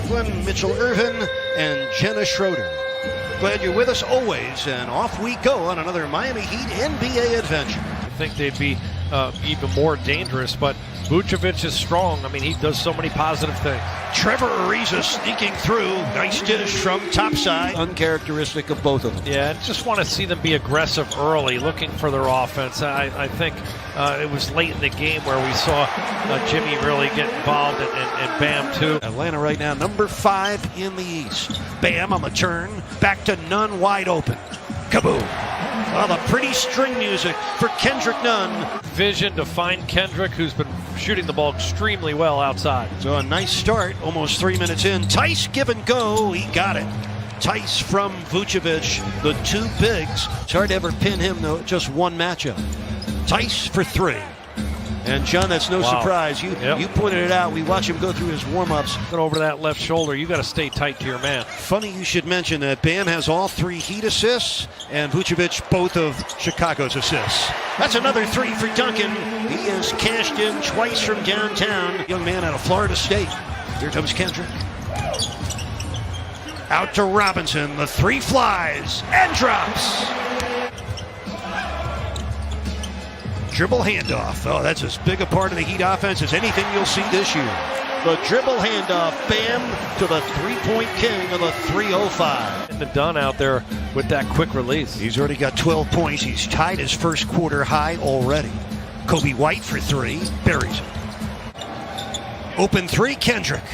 Mitchell Irvin and Jenna Schroeder. Glad you're with us always, and off we go on another Miami Heat NBA adventure. I think they'd be even more dangerous, but Vucevic is strong. I mean, he does so many positive things. Trevor Ariza sneaking through. Nice dish from topside. Uncharacteristic of both of them. Yeah, I just want to see them be aggressive early, looking for their offense. I think it was late in the game where we saw Jimmy really get involved, and Bam too. Atlanta right now, number 5 in the East. Bam on the turn. Back to Nunn, wide open. Kaboom. Oh, the pretty string music for Kendrick Nunn. Vision to find Kendrick, who's been shooting the ball extremely well outside. So a nice start, almost 3 minutes in. Tice give and go, he got it. Tice from Vucevic, the two bigs. It's hard to ever pin him, though, just one matchup. Tice for 3. And John, that's no surprise. You pointed it out. We watch him go through his warm-ups. Over that left shoulder, you got to stay tight to your man. Funny you should mention that Bam has all 3 Heat assists, and Vucevic both of Chicago's assists. That's another 3 for Duncan. He has cashed in twice from downtown. Young man out of Florida State. Here comes Kendrick. Out to Robinson. The 3 flies and drops. Dribble handoff. Oh, that's as big a part of the Heat offense as anything you'll see this year. The dribble handoff, Bam to the three-point king of the 305. And done out there with that quick release. He's already got 12 points. He's tied his first quarter high already. Kobe White for 3, buries it. Open 3, Kendrick.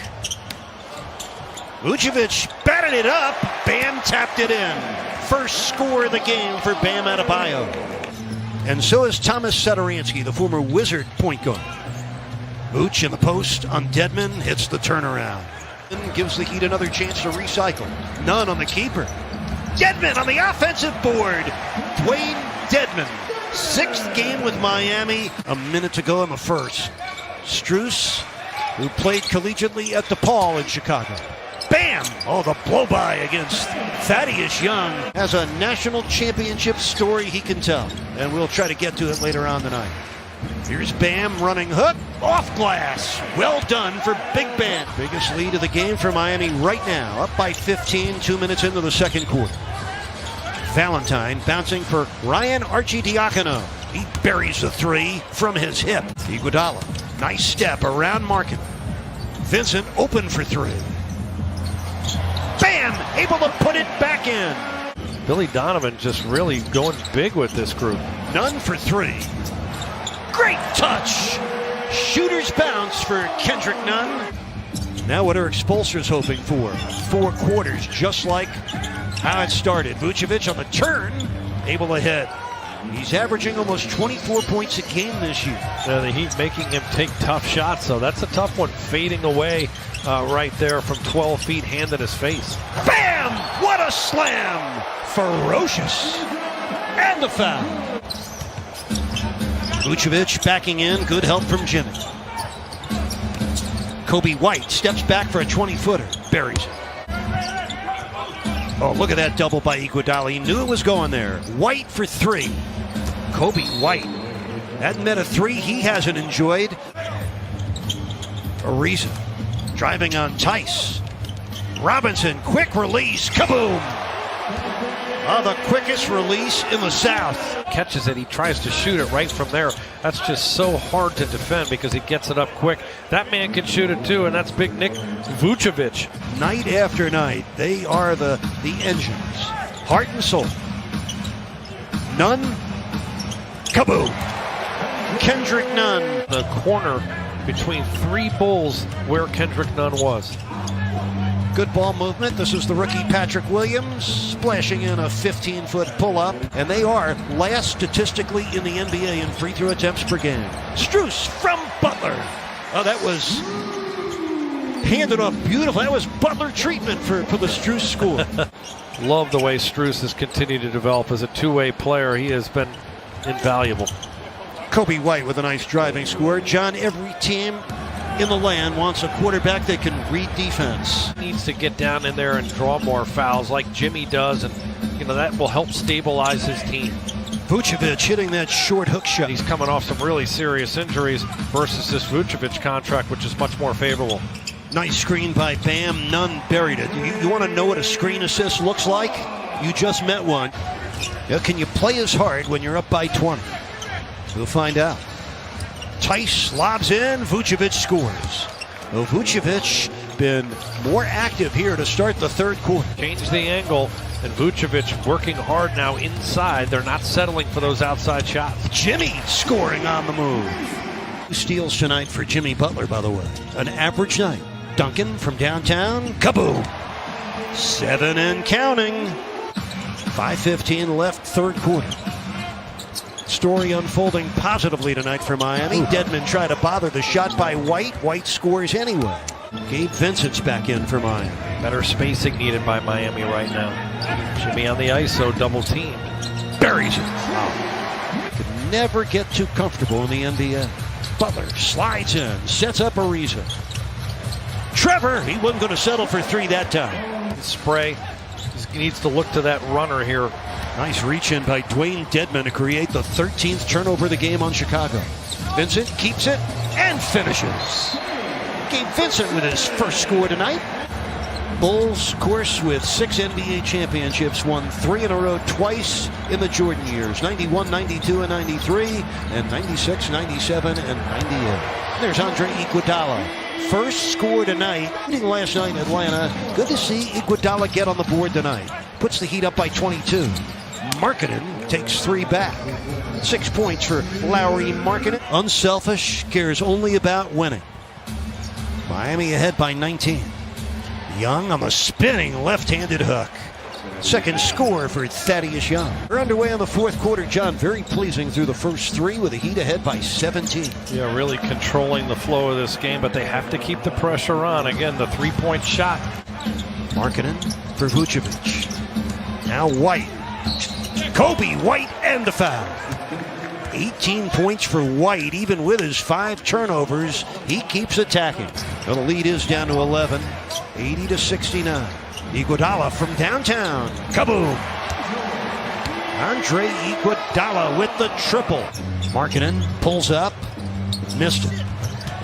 Vucevic batted it up. Bam tapped it in. First score of the game for Bam Adebayo. And so is Thomas Satoransky, the former Wizard point guard. Vooch in the post on Dedmon, hits the turnaround. And gives the Heat another chance to recycle. None on the keeper. Dedmon on the offensive board. Dwayne Dedmon, 6th game with Miami. A minute to go in the first. Strus, who played collegiately at DePaul in Chicago. Bam! Oh, the blow-by against Thaddeus Young. Has a national championship story he can tell. And we'll try to get to it later on tonight. Here's Bam running hook, off glass. Well done for Big Bam. Biggest lead of the game for Miami right now. Up by 15, 2 minutes into the second quarter. Valentine bouncing for Ryan Arcidiacono. He buries the 3 from his hip. Iguodala, nice step around Markin. Vincent open for 3. Bam! Able to put it back in. Billy Donovan just really going big with this group. Nunn for 3. Great touch! Shooter's bounce for Kendrick Nunn. Now what are Expulsors hoping for? 4 quarters, just like how it started. Vucevic on the turn, able to hit. He's averaging almost 24 points a game this year. The Heat making him take tough shots, so that's a tough one. Fading away right there from 12 feet, hand in his face. Bam! What a slam! Ferocious. And the foul. Vucevic backing in, good help from Jimmy. Kobe White steps back for a 20-footer, buries it. Oh, look at that double by Iguodala. He knew it was going there. White for 3. Kobe White. Hadn't met a 3 he hasn't enjoyed. Ariza driving on Tice. Robinson, quick release, kaboom! Oh, the quickest release in the South. Catches it, he tries to shoot it right from there. That's just so hard to defend because he gets it up quick. That man can shoot it too, and that's Big Nick Vucevic. Night after night, they are the engines. Heart and soul. Nunn, kaboom! Kendrick Nunn. The corner between 3 Bulls where Kendrick Nunn was. Good ball movement. This is the rookie Patrick Williams splashing in a 15-foot pull-up. And they are last statistically in the NBA in free throw attempts per game. Strus from Butler. Oh, that was handed off beautiful. That was Butler treatment for the Strus score. Love the way Strus has continued to develop as a two-way player. He has been invaluable. Kobe White with a nice driving score. John, every team in the land wants a quarterback that can read defense. Needs to get down in there and draw more fouls like Jimmy does, and that will help stabilize his team. Vucevic hitting that short hook shot. He's coming off some really serious injuries versus this Vucevic contract, which is much more favorable. Nice screen by Bam. Nunn buried it. You want to know what a screen assist looks like? You just met one. Now, can you play as hard when you're up by 20? We'll find out. Tice lobs in. Vucevic scores. Well, Vucevic been more active here to start the third quarter. Change the angle, and Vucevic working hard now inside. They're not settling for those outside shots. Jimmy scoring on the move. 2 steals tonight for Jimmy Butler, by the way. An average night. Duncan from downtown. Kaboom! 7 and counting. 5:15 left, third quarter. Story unfolding positively tonight for Miami. Dedmon tried to bother the shot by White. White scores anyway. Gabe Vincent's back in for Miami. Better spacing needed by Miami right now. Jimmy on the ISO, double team. Buries it. Wow. Could never get too comfortable in the NBA. Butler slides in, sets up Ariza. Trevor, he wasn't going to settle for 3 that time. Spray, he needs to look to that runner here. Nice reach in by Dwayne Dedmon to create the 13th turnover of the game on Chicago. Vincent keeps it and finishes. Gabe Vincent with his first score tonight. Bulls, of course, with 6 NBA championships, won 3 in a row twice in the Jordan years, 91, 92, and 93, and 96, 97, and 98. There's Andre Iguodala. First score tonight. Last night in Atlanta. Good to see Iguodala get on the board tonight. Puts the Heat up by 22. Markkanen takes 3 back. 6 points for Lauri Markkanen. Unselfish, cares only about winning. Miami ahead by 19. Young on the spinning left-handed hook. Second score for Thaddeus Young. We're underway in the fourth quarter, John. Very pleasing through the first 3 with the Heat ahead by 17. Yeah, really controlling the flow of this game, but they have to keep the pressure on. Again, the 3-point shot. Markkanen for Vucevic. Now White. Kobe White and the foul. 18 points for White, even with his 5 turnovers. He keeps attacking. Well, the lead is down to 11, 80-69. Iguodala from downtown. Kaboom! Andre Iguodala with the triple. Markkanen pulls up. Missed it.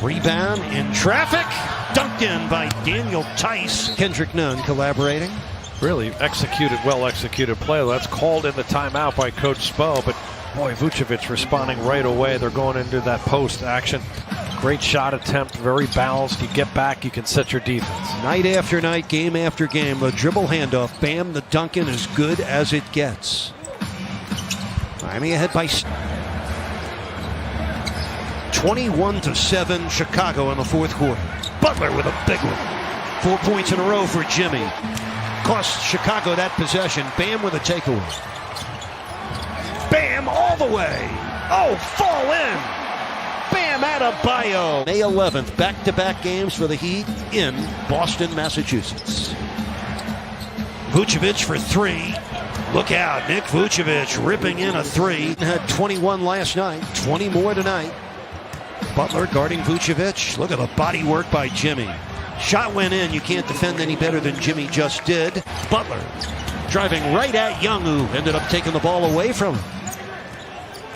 Rebound in traffic. Dunked in by Daniel Tice. Kendrick Nunn collaborating. Really well executed play. That's called in the timeout by Coach Spo, but boy, Vucevic responding right away. They're going into that post action. Great shot attempt, very balanced. You get back, you can set your defense. Night after night, game after game, a dribble handoff. Bam, the Duncan, as good as it gets. Miami ahead by 21-7, Chicago in the fourth quarter. Butler with a big one. 4 points in a row for Jimmy. Cost Chicago that possession. Bam with a takeaway. Bam all the way. Oh, fall in. Bam Adebayo. May 11th, back-to-back games for the Heat in Boston, Massachusetts. Vucevic for 3. Look out, Nick Vucevic ripping in a 3. Had 21 last night, 20 more tonight. Butler guarding Vucevic. Look at the body work by Jimmy. Shot went in. You can't defend any better than Jimmy just did. Butler driving right at Young, who ended up taking the ball away from him.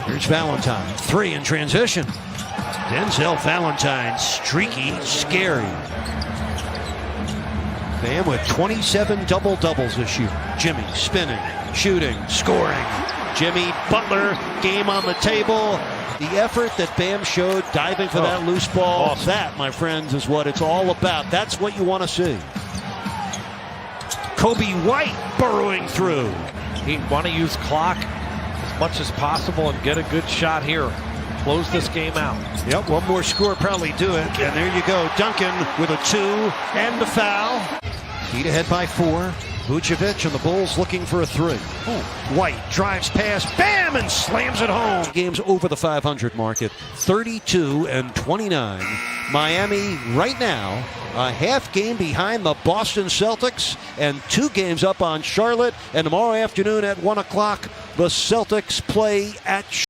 Here's Valentine. 3 in transition. Denzel Valentine, streaky, scary. Bam with 27 double-doubles this year. Jimmy spinning, shooting, scoring. Jimmy Butler, game on the table. The effort that Bam showed diving for that loose ball, awesome. That, my friends, is what it's all about. That's what you want to see. Kobe White burrowing through. He want to use clock as much as possible and get a good shot here. Close this game out. Yep, one more score probably do it. And there you go. Duncan with a 2 and the foul. Heat ahead by 4. Vucevic and the Bulls looking for a 3. White drives past, bam, and slams it home. Games over the 500 mark at 32-29. Miami right now a half game behind the Boston Celtics and 2 games up on Charlotte. And tomorrow afternoon at 1 o'clock, the Celtics play at